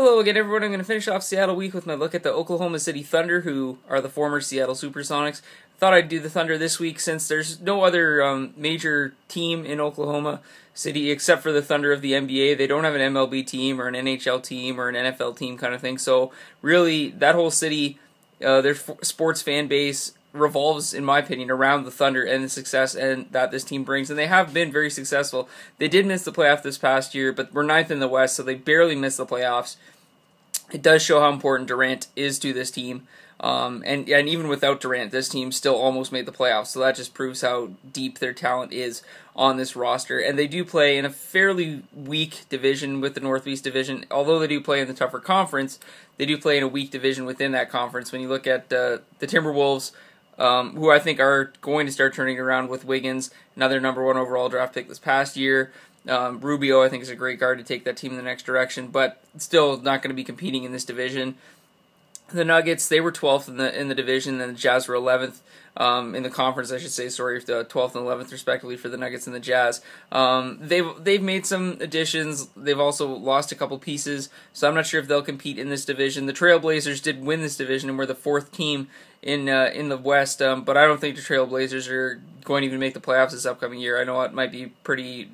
Hello again, everyone. I'm going to finish off Seattle week with my look at the Oklahoma City Thunder, who are the former Seattle Supersonics. Thought I'd do the Thunder this week since there's no other major team in Oklahoma City except for the Thunder of the NBA. They don't have an MLB team or an NHL team or an NFL team kind of thing. So really, that whole city, their sports fan base revolves, in my opinion, around the Thunder and the success that this team brings, and they have been very successful. They did miss the playoff this past year, but we're ninth in the West, so they barely missed the playoffs. It does show how important Durant is to this team, and even without Durant, this team still almost made the playoffs, so that just proves how deep their talent is on this roster. And they do play in a fairly weak division with the Northeast Division. Although they do play in the tougher conference, they do play in a weak division within that conference. When you look at the Timberwolves, who I think are going to start turning around with Wiggins, another number 1 overall draft pick this past year. Rubio, I think, is a great guard to take that team in the next direction, but still not going to be competing in this division. The Nuggets, they were 12th in the division, and the Jazz were 11th in the conference, I should say. Sorry, the 12th and 11th respectively for the Nuggets and the Jazz. They've made some additions. They've also lost a couple pieces, so I'm not sure if they'll compete in this division. The Trailblazers did win this division and were the 4th team in the West, but I don't think the Trailblazers are going to even make the playoffs this upcoming year. I know it might be pretty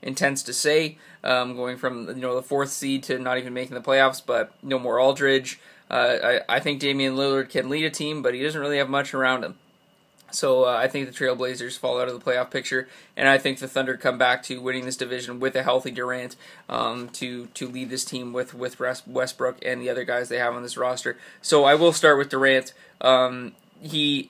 intense to say, going from the 4th seed to not even making the playoffs, but no more Aldridge. I think Damian Lillard can lead a team, but he doesn't really have much around him. So I think the Trailblazers fall out of the playoff picture, and I think the Thunder come back to winning this division with a healthy Durant to lead this team with Westbrook and the other guys they have on this roster. So I will start with Durant. He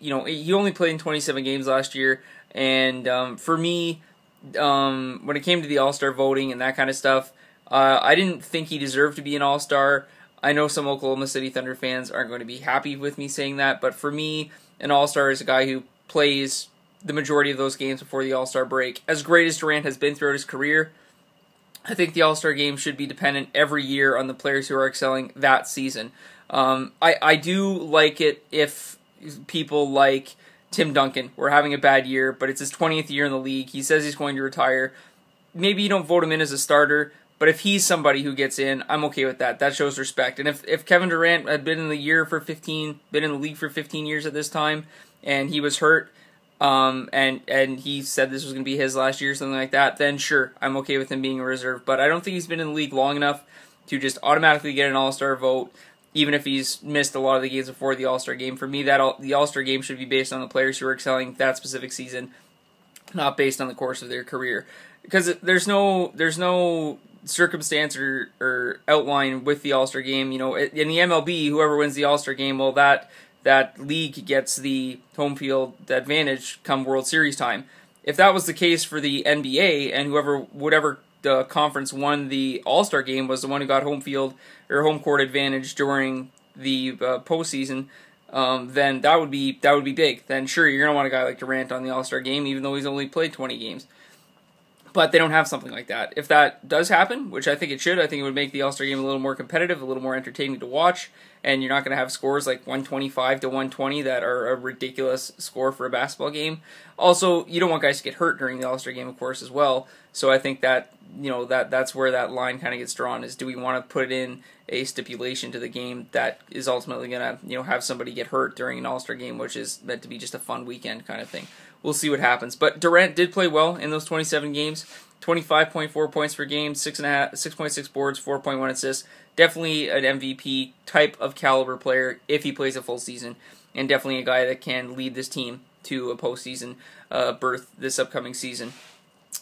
only played in 27 games last year, and for me, when it came to the All-Star voting and that kind of stuff, I didn't think he deserved to be an All-Star. I know some Oklahoma City Thunder fans aren't going to be happy with me saying that, but for me, an All-Star is a guy who plays the majority of those games before the All-Star break. As great as Durant has been throughout his career, I think the All-Star game should be dependent every year on the players who are excelling that season. I do like it if people like Tim Duncan were having a bad year, but it's his 20th year in the league. He says he's going to retire. Maybe you don't vote him in as a starter, but if he's somebody who gets in, I'm okay with that. That shows respect. And if Kevin Durant had been in the league for 15 years at this time, and he was hurt, and he said this was going to be his last year or something like that, then sure, I'm okay with him being a reserve. But I don't think he's been in the league long enough to just automatically get an All-Star vote, even if he's missed a lot of the games before the All-Star game. For me, the All-Star game should be based on the players who are excelling that specific season, not based on the course of their career. Because there's no circumstance or outline with the All-Star game. In the MLB, whoever wins the All-Star game, well, that league gets the home field advantage come World Series time. If that was the case for the NBA, and whatever the conference won the All-Star game was the one who got home field or home court advantage during the postseason, then that would be big. Then sure, you're gonna want a guy like Durant on the All-Star game, even though he's only played 20 games. But they don't have something like that. If that does happen, which I think it should, I think it would make the All-Star game a little more competitive, a little more entertaining to watch, and you're not going to have scores like 125 to 120 that are a ridiculous score for a basketball game. Also, you don't want guys to get hurt during the All-Star game, of course, as well. So I think that that's where that line kind of gets drawn, is do we want to put in a stipulation to the game that is ultimately going to have somebody get hurt during an All-Star game, which is meant to be just a fun weekend kind of thing. We'll see what happens. But Durant did play well in those 27 games. 25.4 points per game, 6.6 boards, 4.1 assists. Definitely an MVP type of caliber player if he plays a full season, and definitely a guy that can lead this team to a postseason berth this upcoming season.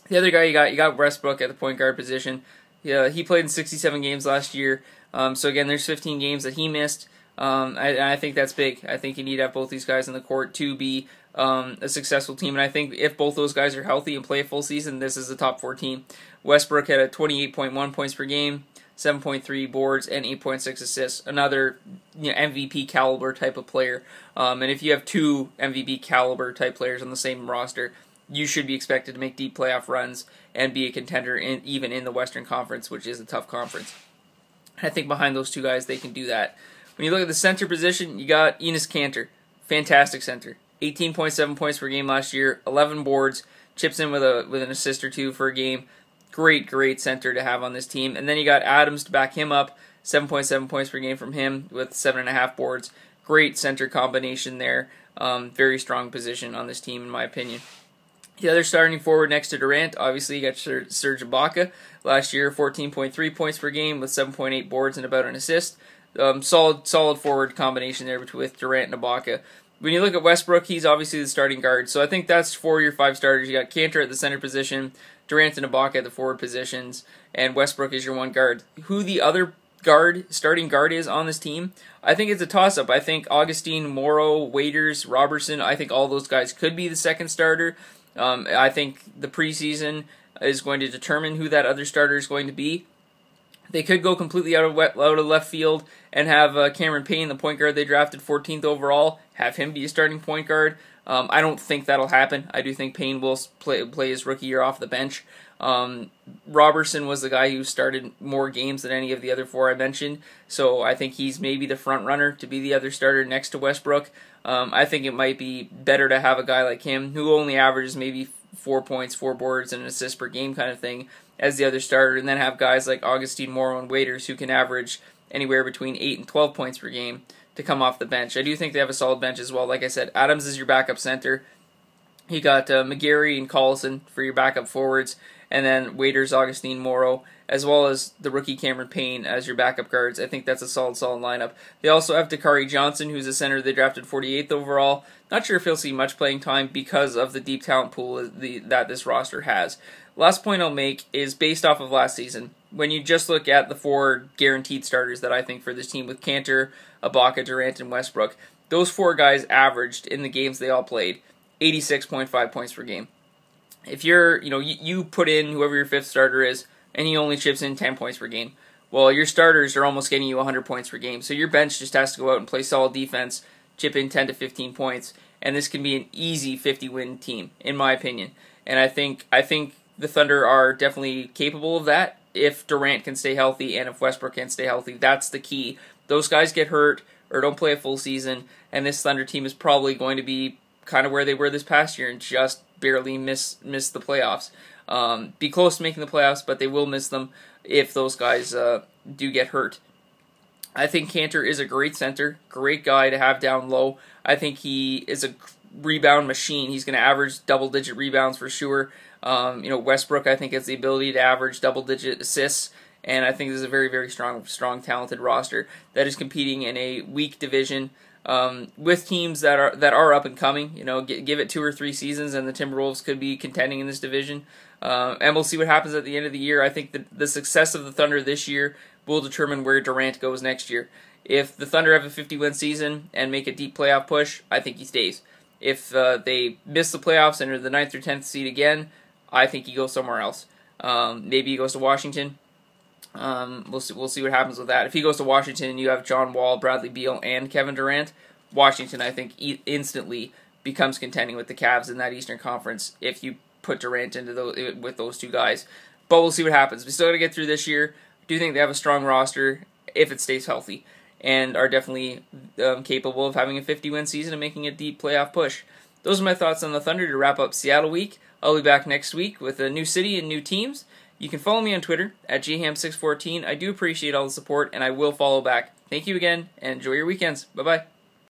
The other guy you got Westbrook at the point guard position. Yeah, he played in 67 games last year. So again, there's 15 games that he missed. I think that's big. I think you need to have both these guys on the court to be a successful team, and I think if both those guys are healthy and play a full season, this is a top 4 team. Westbrook had a 28.1 points per game, 7.3 boards, and 8.6 assists. Another MVP caliber type of player. And if you have 2 MVP caliber type players on the same roster, you should be expected to make deep playoff runs and be a contender even in the Western Conference, which is a tough conference. I think behind those 2 guys, they can do that. When you look at the center position, you got Enes Kanter. Fantastic center. 18.7 points per game last year, 11 boards, chips in with an assist or 2 for a game. Great center to have on this team. And then you got Adams to back him up. 7.7 points per game from him with 7.5 boards. Great center combination there. Very strong position on this team, in my opinion. The other starting forward next to Durant, obviously, you got Serge Ibaka. Last year, 14.3 points per game with 7.8 boards and about an assist. Solid forward combination there with Durant and Ibaka. When you look at Westbrook, he's obviously the starting guard. So I think that's 4 of your 5 starters. You got Kanter at the center position, Durant and Ibaka at the forward positions, and Westbrook is your one guard. Who the other starting guard is on this team, I think it's a toss-up. I think Augustine, Morrow, Waiters, Robertson, I think all those guys could be the second starter. I think the preseason is going to determine who that other starter is going to be. They could go completely out of left field and have Cameron Payne, the point guard they drafted 14th overall, have him be a starting point guard. I don't think that'll happen. I do think Payne will play his rookie year off the bench. Robertson was the guy who started more games than any of the other 4 I mentioned, so I think he's maybe the front runner to be the other starter next to Westbrook. I think it might be better to have a guy like him who only averages maybe 4 points, 4 boards, and an assist per game kind of thing as the other starter, and then have guys like Augustine, Morrow, and Waiters who can average anywhere between 8 and 12 points per game to come off the bench. I do think they have a solid bench as well. Like I said, Adams is your backup center. You got McGarry and Collison for your backup forwards, and then Waiters, Augustine, Morrow, as well as the rookie Cameron Payne as your backup guards. I think that's a solid lineup. They also have Dakari Johnson, who's a center they drafted 48th overall. Not sure if he'll see much playing time because of the deep talent pool that this roster has. Last point I'll make is based off of last season. When you just look at the 4 guaranteed starters that I think for this team with Kanter, Ibaka, Durant, and Westbrook, those 4 guys averaged in the games they all played 86.5 points per game. If you put in whoever your 5th starter is, and he only chips in 10 points per game, well, your starters are almost getting you 100 points per game. So your bench just has to go out and play solid defense, chip in 10 to 15 points, and this can be an easy 50-win team, in my opinion. And I think the Thunder are definitely capable of that if Durant can stay healthy and if Westbrook can stay healthy. That's the key. Those guys get hurt or don't play a full season, and this Thunder team is probably going to be kind of where they were this past year and just barely miss the playoffs. Be close to making the playoffs, but they will miss them if those guys do get hurt. I think Kanter is a great center, great guy to have down low. I think he is a rebound machine. He's going to average double-digit rebounds for sure. Westbrook, I think, has the ability to average double-digit assists, and I think this is a very, very strong, talented roster that is competing in a weak division with teams that are up and coming. Give it 2 or 3 seasons, and the Timberwolves could be contending in this division. And we'll see what happens at the end of the year. I think the success of the Thunder this year will determine where Durant goes next year. If the Thunder have a 50-win season and make a deep playoff push, I think he stays. If they miss the playoffs and are the 9th or 10th seed again, I think he goes somewhere else. Maybe he goes to Washington. We'll see what happens with that. If he goes to Washington and you have John Wall, Bradley Beal, and Kevin Durant, Washington, I think, instantly becomes contending with the Cavs in that Eastern Conference if you put Durant into with those 2 guys. But we'll see what happens. We still got to get through this year. I do think they have a strong roster if it stays healthy, and are definitely capable of having a 50-win season and making a deep playoff push. Those are my thoughts on the Thunder to wrap up Seattle week. I'll be back next week with a new city and new teams. You can follow me on Twitter at jham614. I do appreciate all the support, and I will follow back. Thank you again, and enjoy your weekends. Bye-bye.